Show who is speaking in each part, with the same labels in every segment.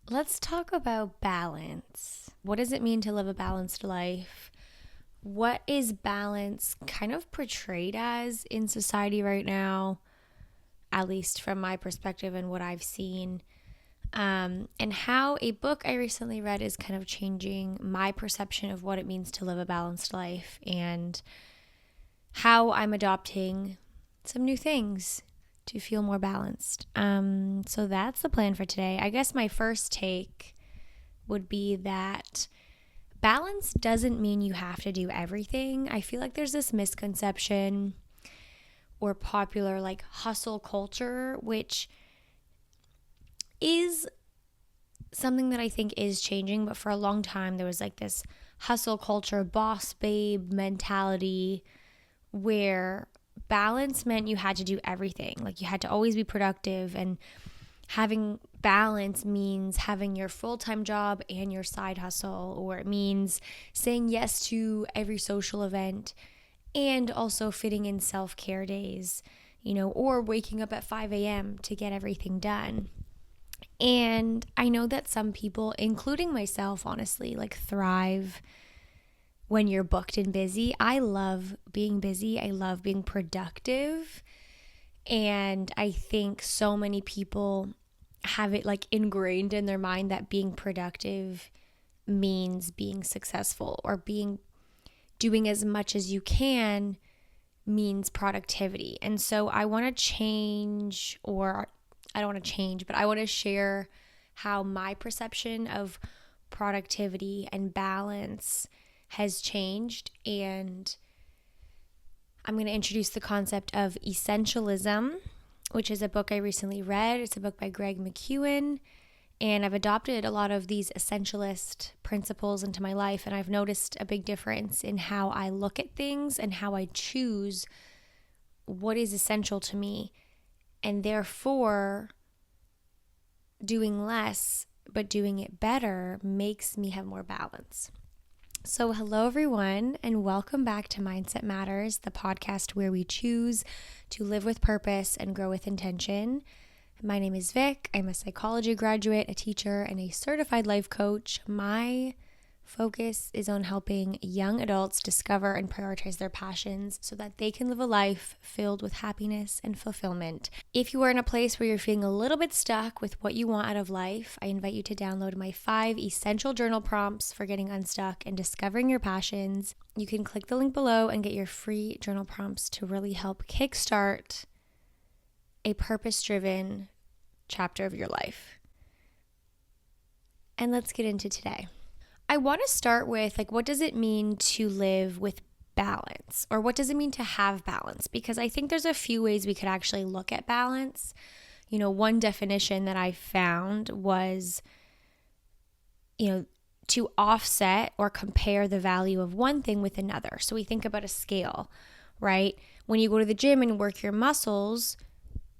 Speaker 1: Let's talk about balance. What does it mean to live a balanced life? What is balance kind of portrayed as in society right now, at least from my perspective and what I've seen? And how a book I recently read is kind of changing my perception of what it means to live a balanced life and how I'm adopting some new things to feel more balanced. So that's the plan for today. I guess my first take would be that balance doesn't mean you have to do everything. I feel like there's this misconception or popular like hustle culture, which is something that I think is changing, but for a long time there was like this hustle culture, boss babe mentality where balance meant you had to do everything. Like you had to always be productive, and having balance means having your full-time job and your side hustle, or it means saying yes to every social event and also fitting in self-care days, or waking up at 5 a.m. to get everything done. And I know that some people, including myself, honestly, like thrive when you're booked and busy. I love being busy. I love being productive. And I think so many people have it like ingrained in their mind that being productive means being successful, or doing as much as you can means productivity. And so I want to change, or I don't want to change, but I want to share how my perception of productivity and balance has changed. And I'm going to introduce the concept of Essentialism, which is a book I recently read. It's a book by Greg McKeown, and I've adopted a lot of these essentialist principles into my life, and I've noticed a big difference in how I look at things and how I choose what is essential to me, and therefore doing less but doing it better makes me have more balance. So hello everyone, and welcome back to Mindset Matters, the podcast where we choose to live with purpose and grow with intention. My name is Vic. I'm a psychology graduate, a teacher, and a certified life coach. My focus is on helping young adults discover and prioritize their passions so that they can live a life filled with happiness and fulfillment. If you are in a place where you're feeling a little bit stuck with what you want out of life, I invite you to download my 5 essential journal prompts for getting unstuck and discovering your passions. You can click the link below and get your free journal prompts to really help kickstart a purpose-driven chapter of your life. And let's get into today. I want to start with, what does it mean to live with balance? Or what does it mean to have balance? Because I think there's a few ways we could actually look at balance. One definition that I found was, to offset or compare the value of one thing with another. So we think about a scale, right? When you go to the gym and work your muscles,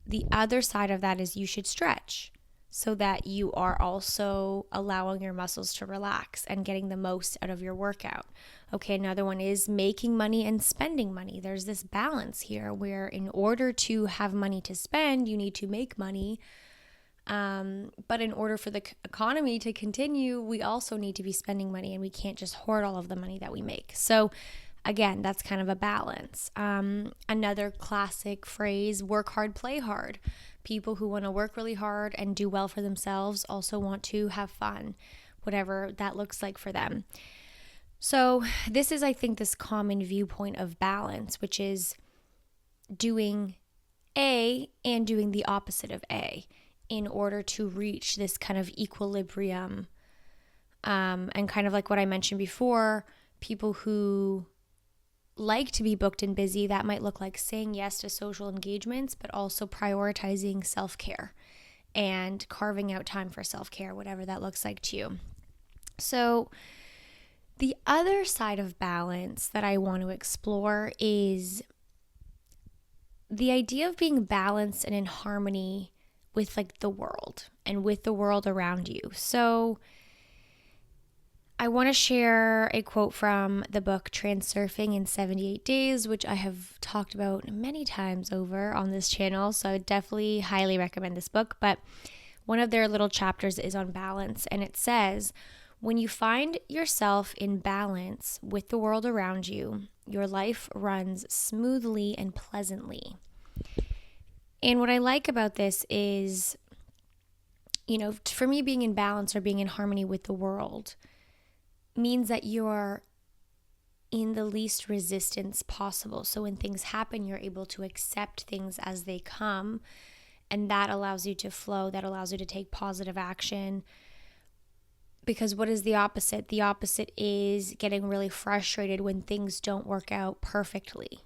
Speaker 1: the other side of that is you should stretch, so that you are also allowing your muscles to relax and getting the most out of your workout. Okay, another one is making money and spending money. There's this balance here where in order to have money to spend, you need to make money. But in order for the economy to continue, we also need to be spending money, and we can't just hoard all of the money that we make. So again, that's kind of a balance. Another classic phrase, work hard, play hard. People who want to work really hard and do well for themselves also want to have fun, whatever that looks like for them. So this is, I think, this common viewpoint of balance, which is doing A and doing the opposite of A in order to reach this kind of equilibrium. And kind of like what I mentioned before, people who like to be booked and busy, that might look like saying yes to social engagements, but also prioritizing self-care and carving out time for self-care, whatever that looks like to you. So the other side of balance that I want to explore is the idea of being balanced and in harmony with the world and with the world around you. So I want to share a quote from the book Transurfing in 78 Days, which I have talked about many times over on this channel. So I definitely highly recommend this book. But one of their little chapters is on balance, and it says, when you find yourself in balance with the world around you, your life runs smoothly and pleasantly. And what I like about this is, for me, being in balance or being in harmony with the world means that you're in the least resistance possible. So when things happen, you're able to accept things as they come, and that allows you to flow, that allows you to take positive action. Because what is the opposite? The opposite is getting really frustrated when things don't work out perfectly.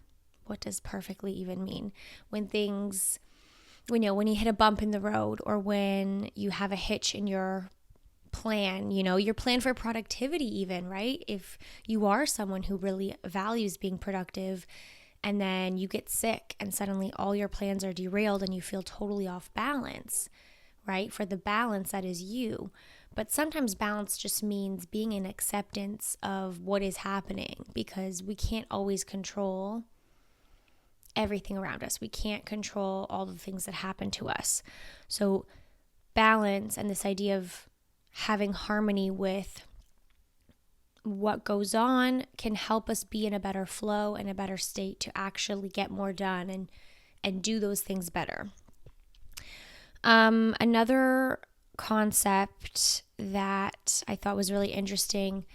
Speaker 1: What does perfectly even mean? When you hit a bump in the road, or when you have a hitch in your plan, your plan for productivity even, right? If you are someone who really values being productive, and then you get sick and suddenly all your plans are derailed and you feel totally off balance, right? For the balance that is you. But sometimes balance just means being in acceptance of what is happening, because we can't always control everything around us. We can't control all the things that happen to us. So balance and this idea of having harmony with what goes on can help us be in a better flow and a better state to actually get more done and do those things better. Another concept that I thought was really interesting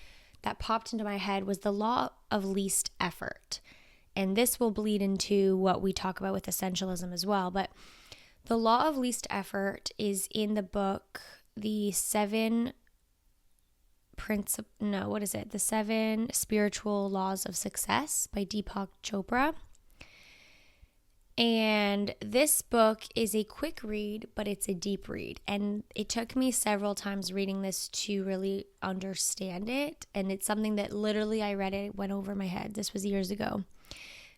Speaker 1: that popped into my head was the law of least effort. And this will bleed into what we talk about with essentialism as well. But the law of least effort is in the book, The 7 Spiritual Laws of Success by Deepak Chopra. And this book is a quick read, but it's a deep read. And it took me several times reading this to really understand it. And it's something that literally I read it went over my head. This was years ago.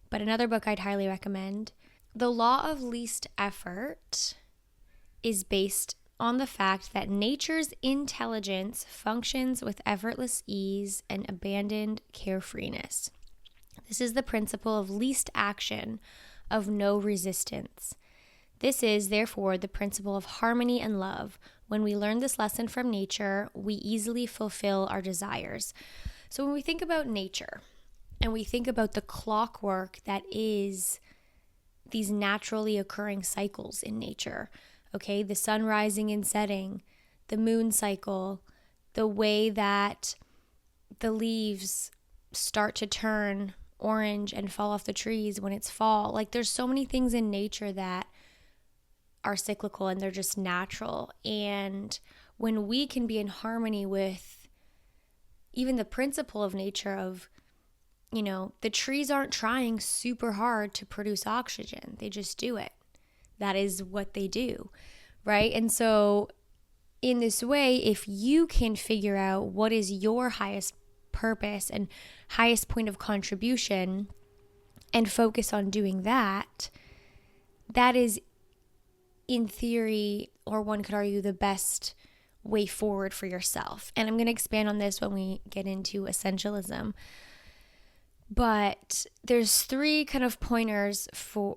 Speaker 1: But another book I'd highly recommend. The law of least effort is based on the fact that nature's intelligence functions with effortless ease and abandoned carefreeness. This is the principle of least action, of no resistance. This is, therefore, the principle of harmony and love. When we learn this lesson from nature, we easily fulfill our desires. So when we think about nature, and we think about the clockwork that is these naturally occurring cycles in nature, okay, the sun rising and setting, the moon cycle, the way that the leaves start to turn orange and fall off the trees when it's fall. Like, there's so many things in nature that are cyclical and they're just natural. And when we can be in harmony with even the principle of nature of, the trees aren't trying super hard to produce oxygen. They just do it. That is what they do, right? And so in this way, if you can figure out what is your highest purpose and highest point of contribution and focus on doing that, that is, in theory, or one could argue, the best way forward for yourself. And I'm going to expand on this when we get into essentialism. But there's 3 kind of pointers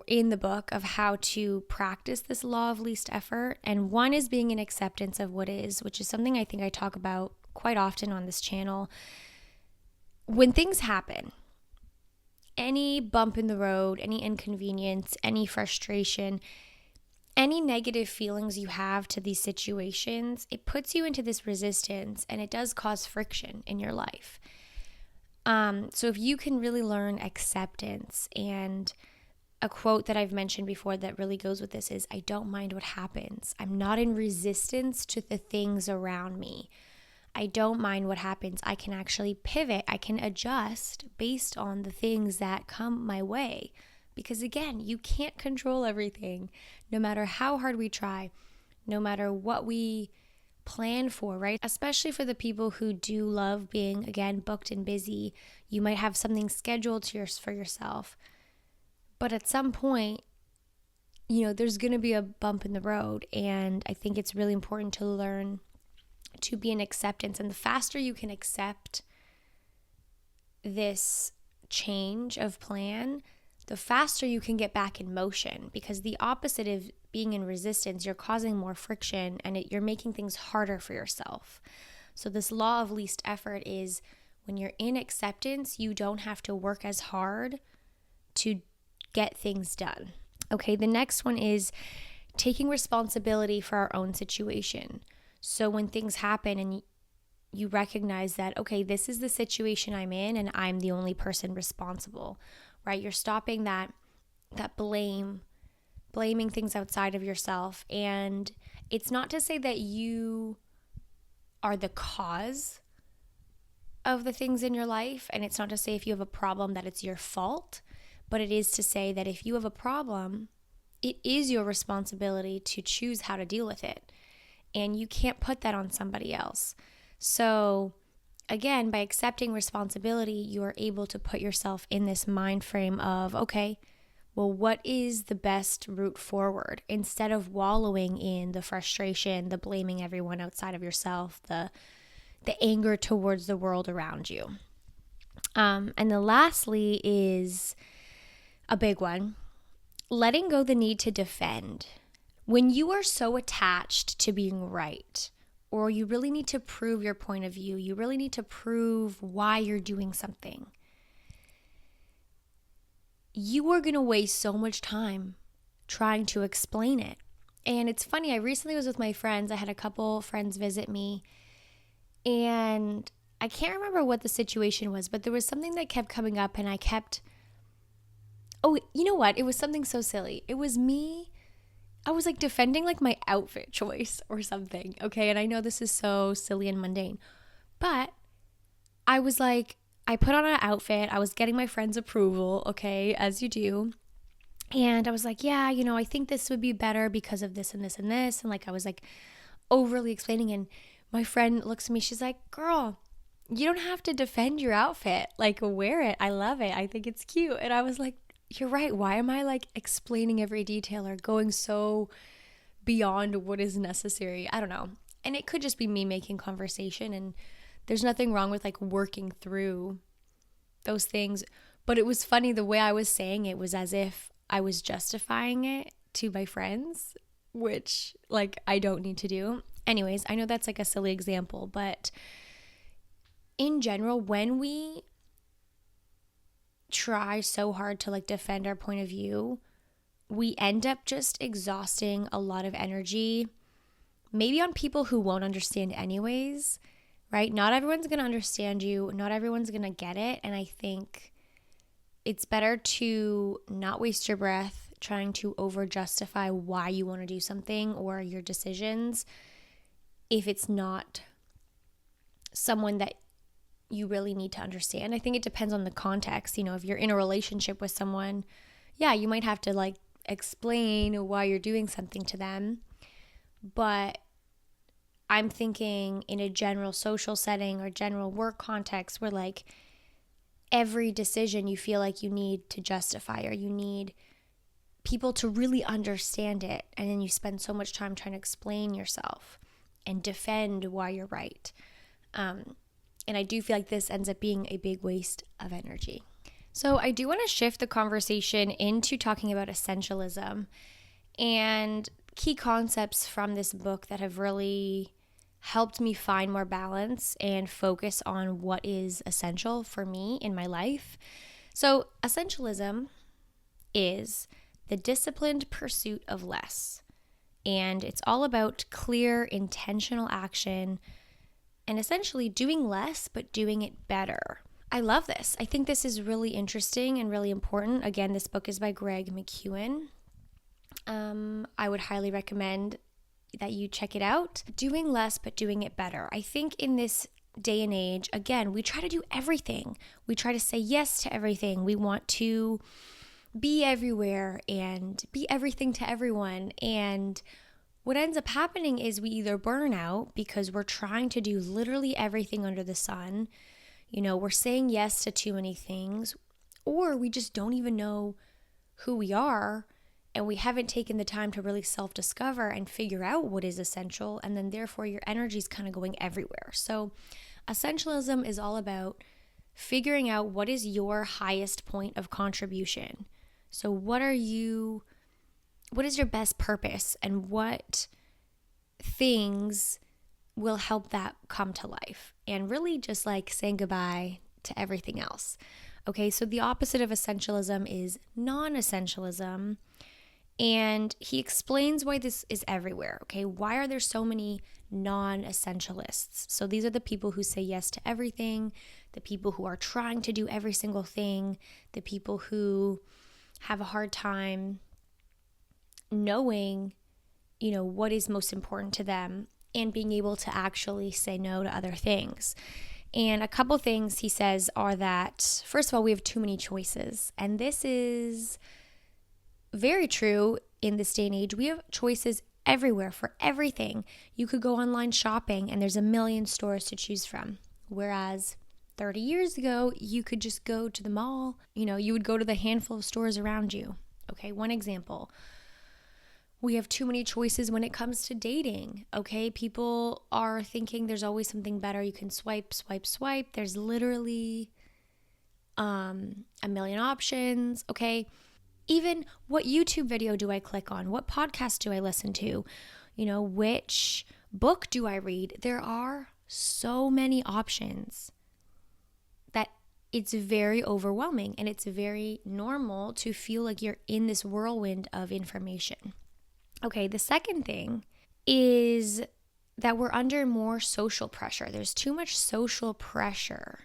Speaker 1: in the book of how to practice this law of least effort. And one is being in acceptance of what is, which is something I think I talk about quite often on this channel. When things happen, any bump in the road, any inconvenience, any frustration, any negative feelings you have to these situations, it puts you into this resistance, and it does cause friction in your life. So if you can really learn acceptance, and a quote that I've mentioned before that really goes with this is, I don't mind what happens. I'm not in resistance to the things around me. I don't mind what happens. I can actually pivot. I can adjust based on the things that come my way. Because again, you can't control everything, no matter how hard we try, no matter what we plan for, right? Especially for the people who do love being, again, booked and busy. You might have something scheduled for yourself. But at some point, there's going to be a bump in the road. And I think it's really important to learn to be in acceptance. And the faster you can accept this change of plan, the faster you can get back in motion, because the opposite of being in resistance, you're causing more friction and you're making things harder for yourself. So this law of least effort is when you're in acceptance, you don't have to work as hard to get things done. Okay, the next one is taking responsibility for our own situation. So when things happen and you recognize that, okay, this is the situation I'm in and I'm the only person responsible, right? You're stopping that blaming things outside of yourself. And it's not to say that you are the cause of the things in your life. And it's not to say if you have a problem that it's your fault, but it is to say that if you have a problem, it is your responsibility to choose how to deal with it. And you can't put that on somebody else. So again, by accepting responsibility, you are able to put yourself in this mind frame of, okay, well, what is the best route forward? Instead of wallowing in the frustration, the blaming everyone outside of yourself, the anger towards the world around you. And then lastly is a big one, letting go the need to defend. When you are so attached to being right, or you really need to prove your point of view, you really need to prove why you're doing something, you are going to waste so much time trying to explain it. And it's funny, I recently was with my friends. I had a couple friends visit me, and I can't remember what the situation was, but there was something that kept coming up, and you know what? It was something so silly. It was me. I was like defending like my outfit choice or something. Okay. And I know this is so silly and mundane, but I was like, I put on an outfit. I was getting my friend's approval. Okay. As you do. And I was like, yeah, I think this would be better because of this and this and this. And like, I was like overly explaining, and my friend looks at me. She's like, girl, you don't have to defend your outfit. Like, wear it. I love it. I think it's cute. And I was like, you're right. Why am I like explaining every detail or going so beyond what is necessary? I don't know. And it could just be me making conversation, and there's nothing wrong with like working through those things. But it was funny the way I was saying it was as if I was justifying it to my friends, which like I don't need to do. Anyways, I know that's like a silly example, but in general, when we try so hard to like defend our point of view, we end up just exhausting a lot of energy, maybe on people who won't understand anyways, right? Not everyone's going to understand you. Not everyone's going to get it. And I think it's better to not waste your breath trying to over justify why you want to do something or your decisions if it's not someone that you really need to understand. I think it depends on the context. If you're in a relationship with someone, yeah, you might have to like explain why you're doing something to them. But I'm thinking in a general social setting or general work context where like every decision you feel like you need to justify or you need people to really understand it. And then you spend so much time trying to explain yourself and defend why you're right. And I do feel like this ends up being a big waste of energy. So I do want to shift the conversation into talking about essentialism and key concepts from this book that have really helped me find more balance and focus on what is essential for me in my life. So essentialism is the disciplined pursuit of less. And it's all about clear, intentional action and essentially doing less, but doing it better. I love this. I think this is really interesting and really important. Again, this book is by Greg McKeown. I would highly recommend that you check it out. Doing less, but doing it better. I think in this day and age, again, we try to do everything. We try to say yes to everything. We want to be everywhere and be everything to everyone. And what ends up happening is we either burn out because we're trying to do literally everything under the sun. We're saying yes to too many things, or we just don't even know who we are, and we haven't taken the time to really self-discover and figure out what is essential, and then therefore your energy is kind of going everywhere. So essentialism is all about figuring out what is your highest point of contribution. So what is your best purpose, and what things will help that come to life? And really just like saying goodbye to everything else. Okay, so the opposite of essentialism is non-essentialism. And he explains why this is everywhere. Okay, why are there so many non-essentialists? So these are the people who say yes to everything, the people who are trying to do every single thing, the people who have a hard time knowing, what is most important to them and being able to actually say no to other things. And a couple things he says are that, first of all, we have too many choices. And this is very true in this day and age. We have choices everywhere for everything. You could go online shopping and there's a million stores to choose from. Whereas 30 years ago, you could just go to the mall. You would go to the handful of stores around you. Okay, one example. We have too many choices when it comes to dating. Okay, people are thinking there's always something better. You can swipe, swipe, swipe. There's literally a million options. Okay. Even what YouTube video do I click on? What podcast do I listen to? Which book do I read? There are so many options that it's very overwhelming, and it's very normal to feel like you're in this whirlwind of information. Okay, the second thing is that we're under more social pressure. There's too much social pressure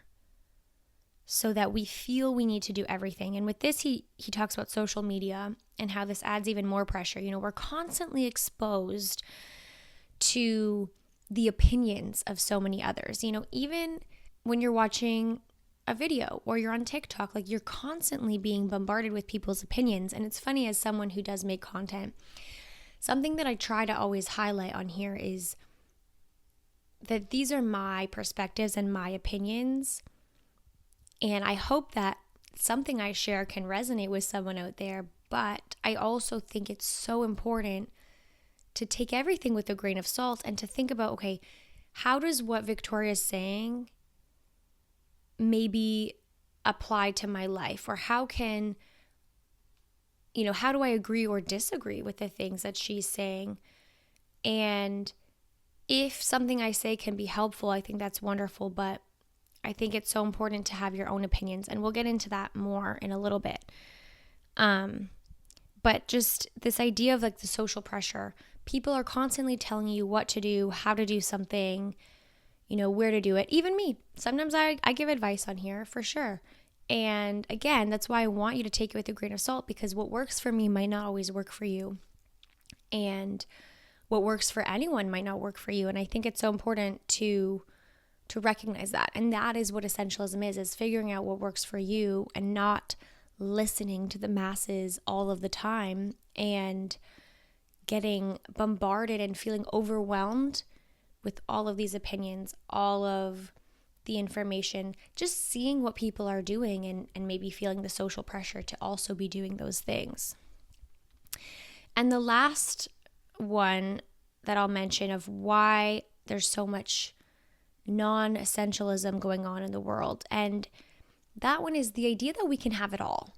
Speaker 1: so that we feel we need to do everything. And with this, he talks about social media and how this adds even more pressure. We're constantly exposed to the opinions of so many others. Even when you're watching a video or you're on TikTok, like you're constantly being bombarded with people's opinions. And it's funny, as someone who does make content, something that I try to always highlight on here is that these are my perspectives and my opinions. And I hope that something I share can resonate with someone out there. But I also think it's so important to take everything with a grain of salt and to think about, okay, how does what Victoria's saying maybe apply to my life? Or how do I agree or disagree with the things that she's saying? And if something I say can be helpful, I think that's wonderful. But I think it's so important to have your own opinions, and we'll get into that more in a little bit. But just this idea of like the social pressure, people are constantly telling you what to do, how to do something, where to do it. Even me, sometimes I give advice on here for sure. And again, that's why I want you to take it with a grain of salt, because what works for me might not always work for you. And what works for anyone might not work for you. And I think it's so important to recognize that. And that is what essentialism is figuring out what works for you and not listening to the masses all of the time and getting bombarded and feeling overwhelmed with all of these opinions, all of the information, just seeing what people are doing and maybe feeling the social pressure to also be doing those things. And the last one that I'll mention of why there's so much non-essentialism going on in the world. And that one is the idea that we can have it all.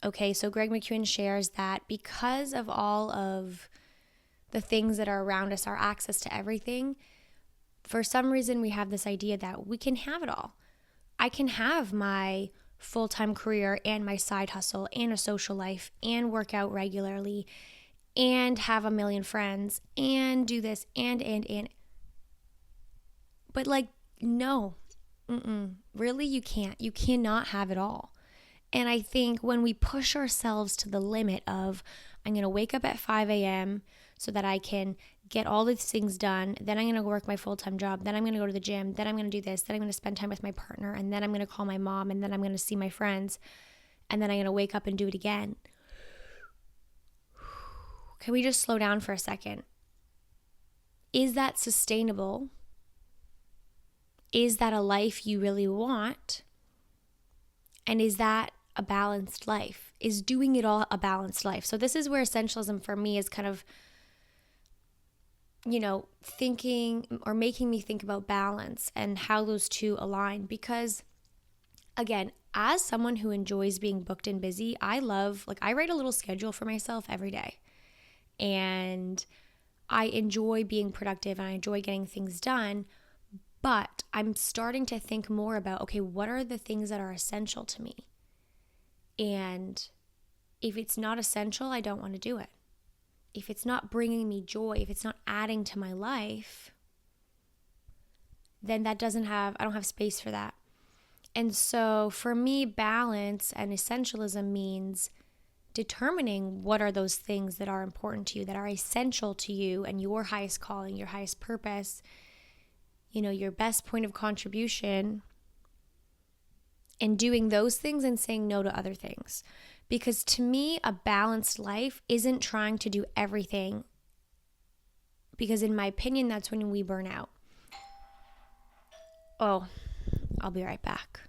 Speaker 1: Okay, so Greg McKeown shares that because of all of the things that are around us, our access to everything, for some reason we have this idea that we can have it all. I can have my full-time career and my side hustle and a social life and work out regularly and have a million friends and do this and. But like, no, really you can't. You cannot have it all. And I think when we push ourselves to the limit of, I'm going to wake up at 5 a.m. so that I can get all these things done, then I'm going to work my full-time job, then I'm going to go to the gym, then I'm going to do this, then I'm going to spend time with my partner, and then I'm going to call my mom, and then I'm going to see my friends, and then I'm going to wake up and do it again. Can we just slow down for a second? Is that sustainable? Is that a life you really want? And is that a balanced life? Is doing it all a balanced life? So this is where essentialism for me is kind of, thinking or making me think about balance and how those two align. Because again, as someone who enjoys being booked and busy, I write a little schedule for myself every day. And I enjoy being productive and I enjoy getting things done. But I'm starting to think more about, okay, what are the things that are essential to me? And if it's not essential, I don't want to do it. If it's not bringing me joy, if it's not adding to my life, then I don't have space for that. And so for me, balance and essentialism means determining what are those things that are important to you, that are essential to you and your highest calling, your highest purpose, your best point of contribution, and doing those things and saying no to other things. Because to me, a balanced life isn't trying to do everything, because in my opinion, that's when we burn out. Oh, I'll be right back.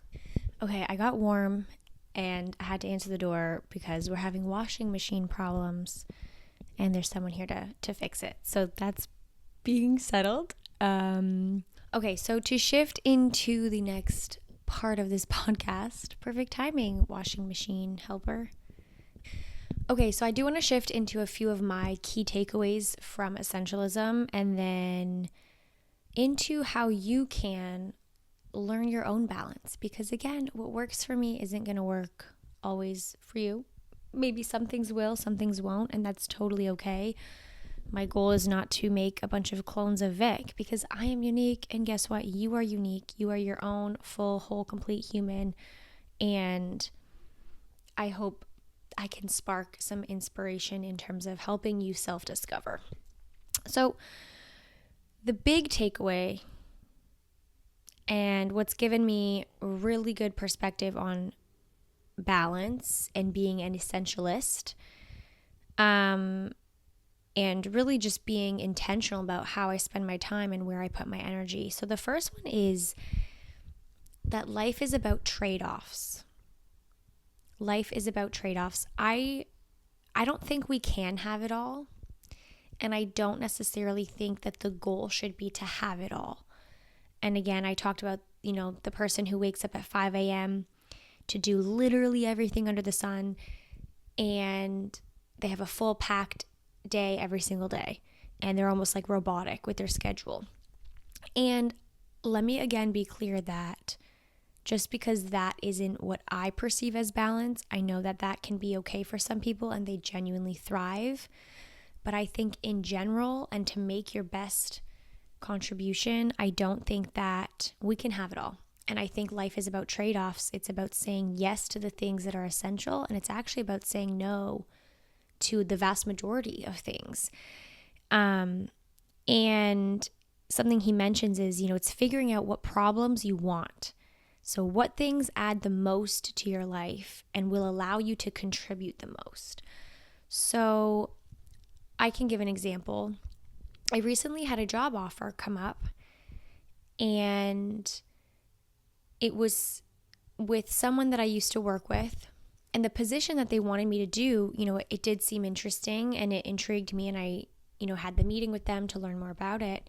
Speaker 1: Okay, I got warm and I had to answer the door because we're having washing machine problems and there's someone here to fix it. So that's being settled. Okay, so to shift into the next part of this podcast, perfect timing, washing machine helper. Okay, so I do want to shift into a few of my key takeaways from Essentialism and then into how you can learn your own balance. Because again, what works for me isn't going to work always for you. Maybe some things will, some things won't, and that's totally okay. My goal is not to make a bunch of clones of Vic, because I am unique, and guess what? You are unique. You are your own full, whole, complete human, and I hope I can spark some inspiration in terms of helping you self-discover. So the big takeaway, and what's given me a really good perspective on balance and being an essentialist, and really just being intentional about how I spend my time and where I put my energy. So the first one is that life is about trade-offs. Life is about trade-offs. I don't think we can have it all, and I don't necessarily think that the goal should be to have it all. And again, I talked about, the person who wakes up at 5 a.m. to do literally everything under the sun, and they have a full packed day every single day, and they're almost like robotic with their schedule. And let me again be clear that just because that isn't what I perceive as balance, I know that that can be okay for some people and they genuinely thrive. But I think in general, and to make your best contribution, I don't think that we can have it all. And I think life is about trade-offs. It's about saying yes to the things that are essential, and it's actually about saying no to the vast majority of things. And something he mentions is, it's figuring out what problems you want. So what things add the most to your life and will allow you to contribute the most. So I can give an example. I recently had a job offer come up, and it was with someone that I used to work with, and the position that they wanted me to do, it did seem interesting and it intrigued me, and I, had the meeting with them to learn more about it.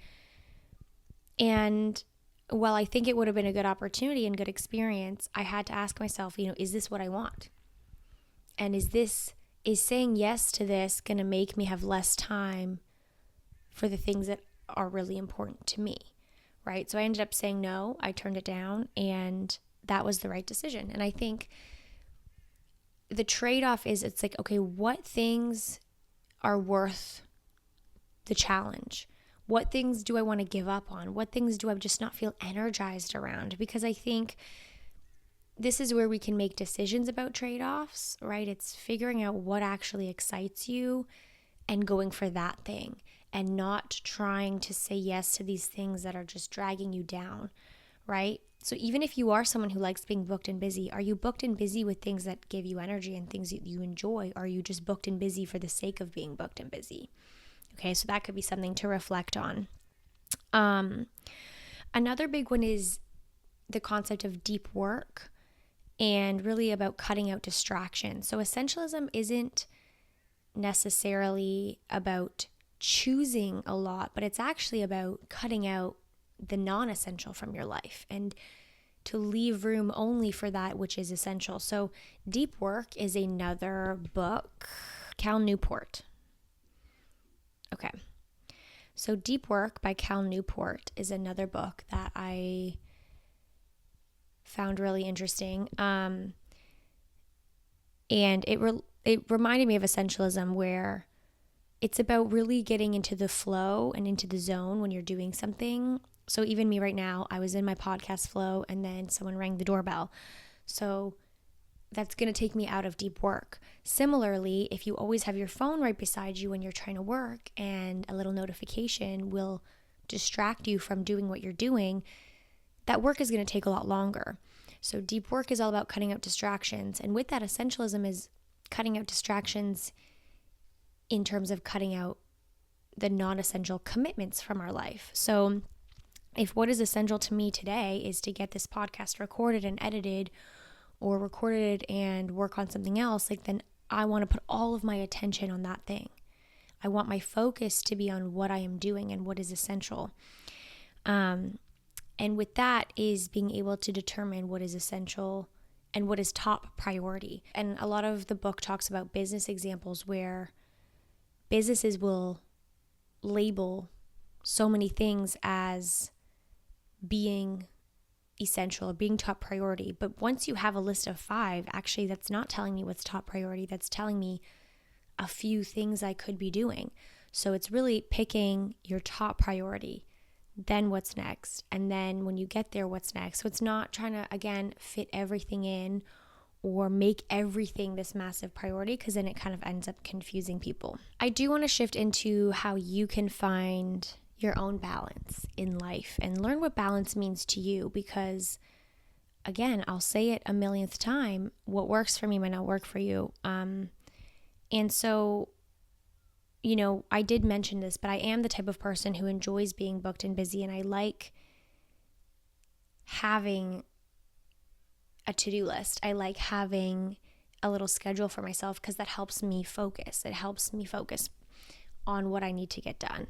Speaker 1: And while I think it would have been a good opportunity and good experience, I had to ask myself, is this what I want? And is saying yes to this going to make me have less time for the things that are really important to me, right? So I ended up saying no. I turned it down, and that was the right decision. And I think the trade-off is, it's like, okay, what things are worth the challenge? What things do I want to give up on? What things do I just not feel energized around? Because I think this is where we can make decisions about trade-offs, right? It's figuring out what actually excites you and going for that thing, and not trying to say yes to these things that are just dragging you down, right? So even if you are someone who likes being booked and busy, are you booked and busy with things that give you energy and things that you enjoy? Or are you just booked and busy for the sake of being booked and busy? Okay, so that could be something to reflect on. Another big one is the concept of deep work, and really about cutting out distractions. So essentialism isn't necessarily about choosing a lot, but it's actually about cutting out the non-essential from your life. And to leave room only for that which is essential. So Deep Work is another book. Cal Newport. Okay. So Deep Work by Cal Newport is another book that I found really interesting. And it reminded me of Essentialism, where it's about really getting into the flow and into the zone when you're doing something. So even me right now, I was in my podcast flow and then someone rang the doorbell. So that's going to take me out of deep work. Similarly, if you always have your phone right beside you when you're trying to work and a little notification will distract you from doing what you're doing, that work is going to take a lot longer. So deep work is all about cutting out distractions. And with that, Essentialism is cutting out distractions in terms of cutting out the non-essential commitments from our life. So if what is essential to me today is to get this podcast recorded and edited, or recorded and work on something else, like, then I want to put all of my attention on that thing. I want my focus to be on what I am doing and what is essential. And with that is being able to determine what is essential and what is top priority. And a lot of the book talks about business examples where businesses will label so many things as being essential or being top priority. But once you have a list of 5, actually that's not telling me what's top priority. That's telling me a few things I could be doing. So it's really picking your top priority, then what's next, and then when you get there, what's next. So it's not trying to, again, fit everything in or make everything this massive priority, because then it kind of ends up confusing people. I do want to shift into how you can find your own balance in life and learn what balance means to you, because again, I'll say it a millionth time, what works for me might not work for you. And so, I did mention this, but I am the type of person who enjoys being booked and busy, and I like having a to-do list. I like having a little schedule for myself because that helps me focus. It helps me focus on what I need to get done.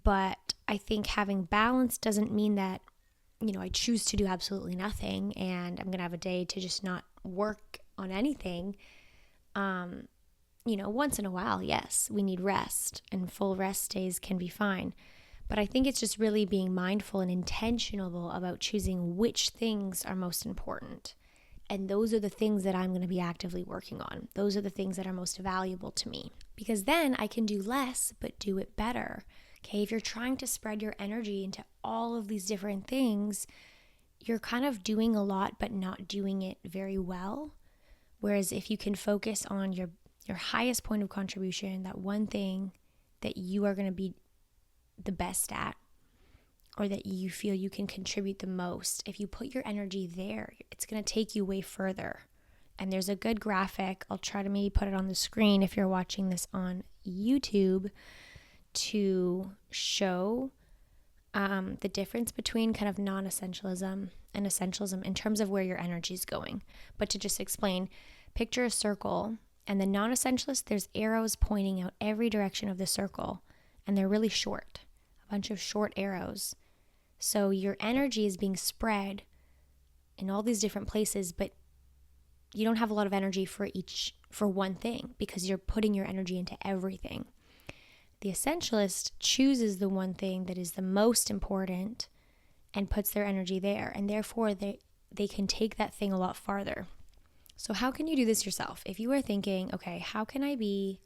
Speaker 1: But I think having balance doesn't mean that, I choose to do absolutely nothing and I'm going to have a day to just not work on anything. Once in a while, yes, we need rest, and full rest days can be fine. But I think it's just really being mindful and intentional about choosing which things are most important. And those are the things that I'm going to be actively working on. Those are the things that are most valuable to me, because then I can do less, but do it better. Okay, if you're trying to spread your energy into all of these different things, you're kind of doing a lot, but not doing it very well. Whereas if you can focus on your highest point of contribution, that one thing that you are going to be the best at, or that you feel you can contribute the most, if you put your energy there, it's going to take you way further. And there's a good graphic. I'll try to maybe put it on the screen if you're watching this on YouTube, to show the difference between kind of non-essentialism and essentialism in terms of where your energy is going. But to just explain, picture a circle, and the non-essentialist, there's arrows pointing out every direction of the circle, and they're really short, a bunch of short arrows. So your energy is being spread in all these different places, but you don't have a lot of energy for one thing, because you're putting your energy into everything. The essentialist chooses the one thing that is the most important and puts their energy there, and therefore they can take that thing a lot farther. So how can you do this yourself? If you are thinking, okay, how can I be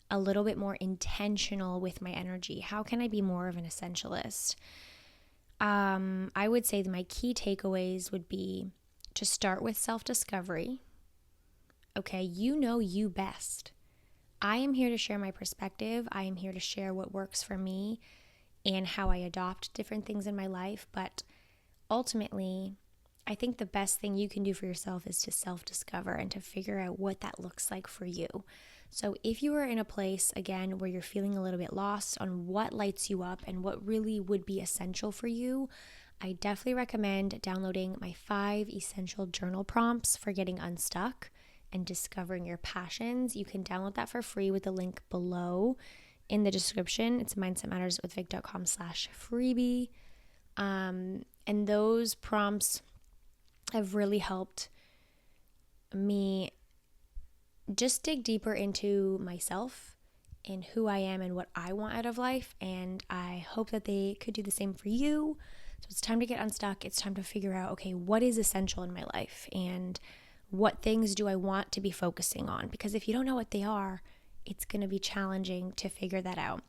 Speaker 1: a little bit more intentional with my energy? How can I be more of an essentialist? I would say that my key takeaways would be to start with self-discovery. Okay, you know you best. I am here to share my perspective. I am here to share what works for me and how I adopt different things in my life. But ultimately, I think the best thing you can do for yourself is to self-discover and to figure out what that looks like for you. So if you are in a place, again, where you're feeling a little bit lost on what lights you up and what really would be essential for you, I definitely recommend downloading my 5 essential journal prompts for getting unstuck and discovering your passions. You can download that for free with the link below in the description. It's mindsetmatterswithvic.com/freebie. And those prompts have really helped me just dig deeper into myself and who I am and what I want out of life. And I hope that they could do the same for you. So it's time to get unstuck. It's time to figure out, okay, what is essential in my life and what things do I want to be focusing on? Because if you don't know what they are, it's going to be challenging to figure that out.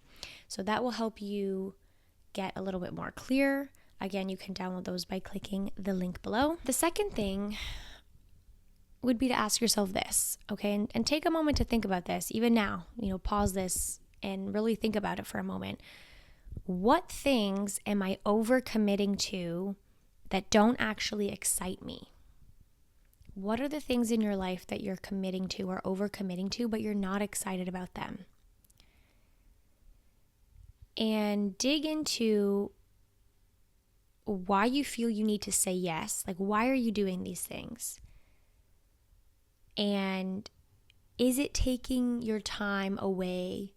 Speaker 1: So that will help you get a little bit more clear. Again, you can download those by clicking the link below. The second thing would be to ask yourself this, okay? And take a moment to think about this, even now, pause this and really think about it for a moment. What things am I overcommitting to that don't actually excite me? What are the things in your life that you're committing to or overcommitting to, but you're not excited about them? And dig into why you feel you need to say yes. Like, why are you doing these things? And is it taking your time away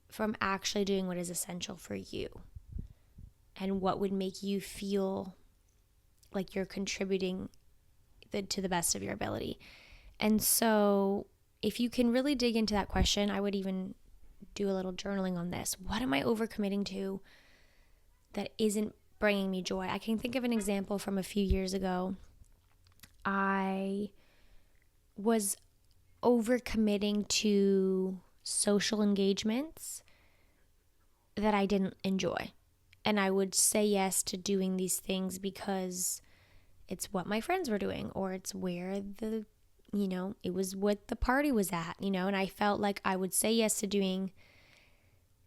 Speaker 1: from actually doing what is essential for you? And what would make you feel like you're contributing to the best of your ability? And so if you can really dig into that question, I would even do a little journaling on this. What am I overcommitting to that isn't bringing me joy? I can think of an example from a few years ago. I was overcommitting to social engagements that I didn't enjoy. And I would say yes to doing these things because it's what my friends were doing, or it's where it was what the party was at, and I felt like I would say yes to doing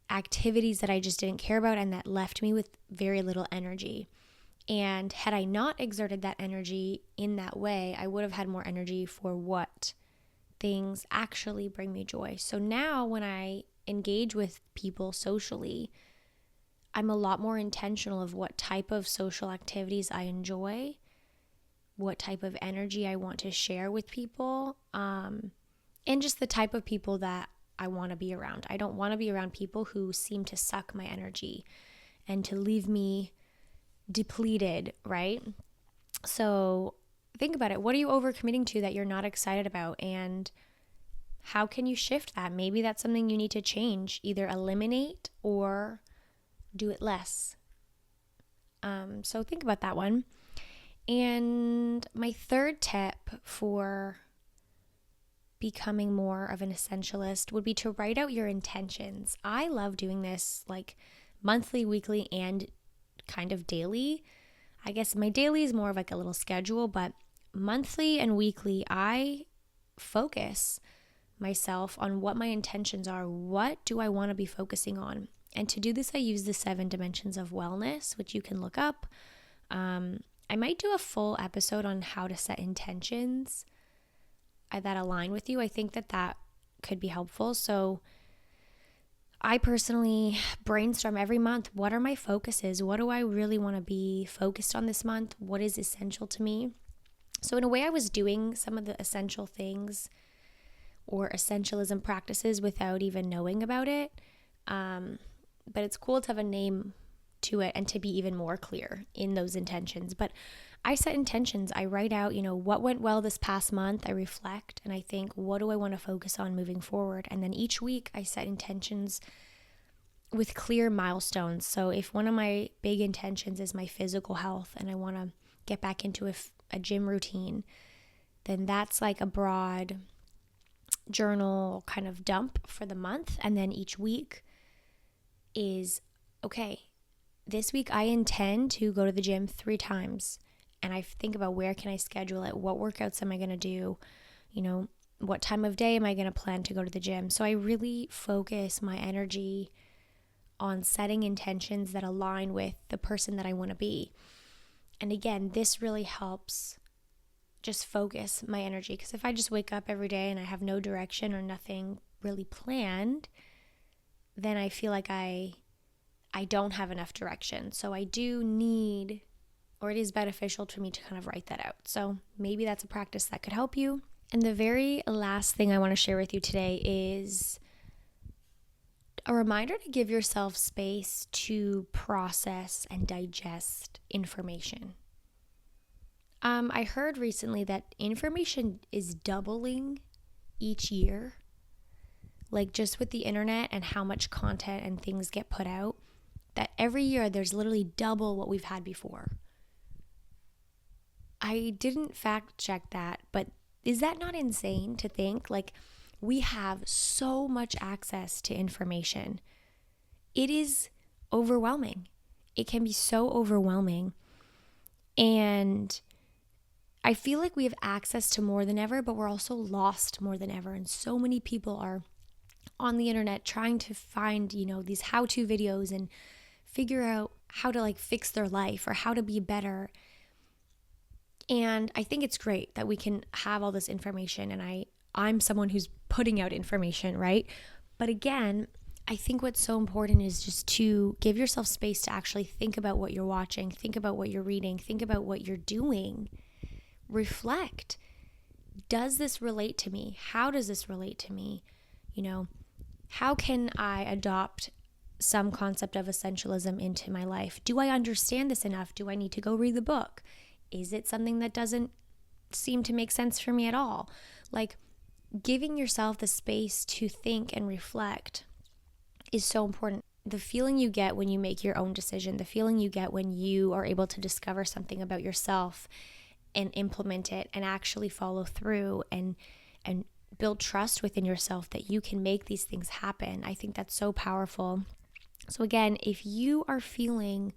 Speaker 1: activities that I just didn't care about and that left me with very little energy. And had I not exerted that energy in that way, I would have had more energy for what things actually bring me joy. So now when I engage with people socially, I'm a lot more intentional of what type of social activities I enjoy, what type of energy I want to share with people, and just the type of people that I want to be around. I don't want to be around people who seem to suck my energy and to leave me depleted, right? So think about it. What are you overcommitting to that you're not excited about? And how can you shift that? Maybe that's something you need to change, either eliminate or do it less. So think about that one. And my third tip for becoming more of an essentialist would be to write out your intentions. I love doing this like monthly, weekly, and kind of daily. I guess my daily is more of like a little schedule, but monthly and weekly, I focus myself on what my intentions are. What do I want to be focusing on? And to do this, I use the 7 dimensions of wellness, which you can look up. I might do a full episode on how to set intentions that align with you. I think that could be helpful. So I personally brainstorm every month. What are my focuses? What do I really want to be focused on this month? What is essential to me? So in a way, I was doing some of the essential things or essentialism practices without even knowing about it. But it's cool to have a name to it and to be even more clear in those intentions. But I set intentions. I write out, what went well this past month. I reflect and I think, what do I want to focus on moving forward? And then each week I set intentions with clear milestones. So if one of my big intentions is my physical health and I want to get back into a gym routine, then that's like a broad journal kind of dump for the month. And then each week is, okay, this week I intend to go to the gym 3 times. And I think about where can I schedule it? What workouts am I going to do? What time of day am I going to plan to go to the gym? So I really focus my energy on setting intentions that align with the person that I want to be. And again, this really helps just focus my energy. Because if I just wake up every day and I have no direction or nothing really planned, then I feel like I don't have enough direction. So I do need, or it is beneficial to me to kind of write that out. So maybe that's a practice that could help you. And the very last thing I want to share with you today is a reminder to give yourself space to process and digest information. I heard recently that information is doubling each year, like just with the internet and how much content and things get put out, that every year there's literally double what we've had before. I didn't fact check that, but is that not insane to think? Like, we have so much access to information. It is overwhelming. It can be so overwhelming. And I feel like we have access to more than ever, but we're also lost more than ever. And so many people are on the internet trying to find, these how-to videos and figure out how to like fix their life or how to be better. And I think it's great that we can have all this information, and I'm someone who's putting out information, right? But again, I think what's so important is just to give yourself space to actually think about what you're watching, think about what you're reading, think about what you're doing. Reflect. Does this relate to me? How does this relate to me? How can I adopt some concept of essentialism into my life? Do I understand this enough? Do I need to go read the book? Is it something that doesn't seem to make sense for me at all? Like, giving yourself the space to think and reflect is so important. The feeling you get when you make your own decision, the feeling you get when you are able to discover something about yourself and implement it and actually follow through and build trust within yourself that you can make these things happen. I think that's so powerful. So again, if you are feeling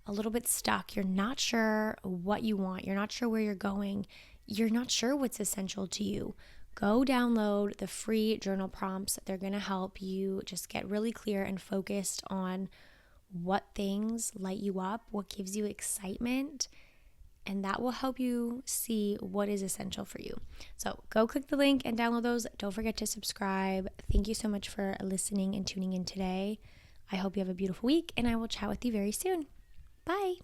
Speaker 1: a little bit stuck, you're not sure what you want, you're not sure where you're going, you're not sure what's essential to you, go download the free journal prompts. They're going to help you just get really clear and focused on what things light you up, what gives you excitement, and that will help you see what is essential for you. So go click the link and download those. Don't forget to subscribe. Thank you so much for listening and tuning in today. I hope you have a beautiful week, and I will chat with you very soon. Bye.